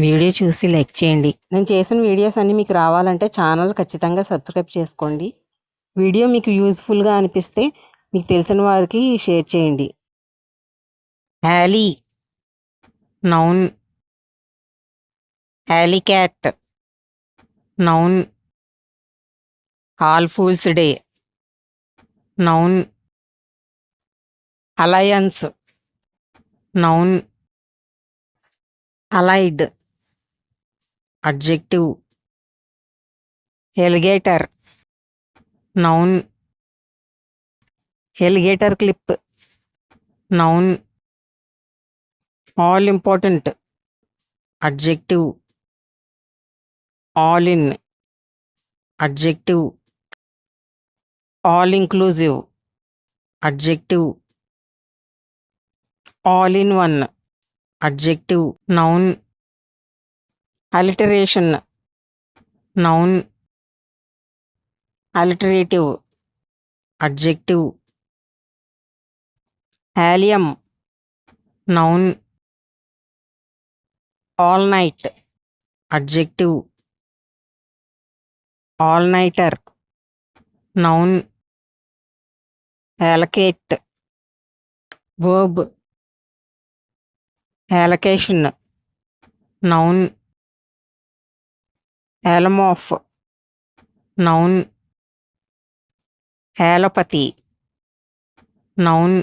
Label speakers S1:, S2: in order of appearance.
S1: Video చూసి like చేయండి. నేను చేసిన వీడియోస్ అన్నీ మీకు రావాలంటే ఛానల్ ఖచ్చితంగా సబ్స్క్రైబ్ చేసుకోండి. వీడియో మీకు యూజ్ఫుల్గా అనిపిస్తే మీకు తెలిసిన వారికి షేర్ చేయండి. Alley, noun. Alley cat, noun. All fools day, noun. Alliance, noun. Allied, adjective. Alligator, noun. Alligator clip, noun. All important, adjective. All in, adjective. All inclusive, adjective. All in one, adjective, noun. Alliteration, noun. Alliterative, adjective. Allium, noun. All night, adjective. All nighter, noun. Allocate, verb. Allocation, noun. Allomorph, noun. Allopathy, noun.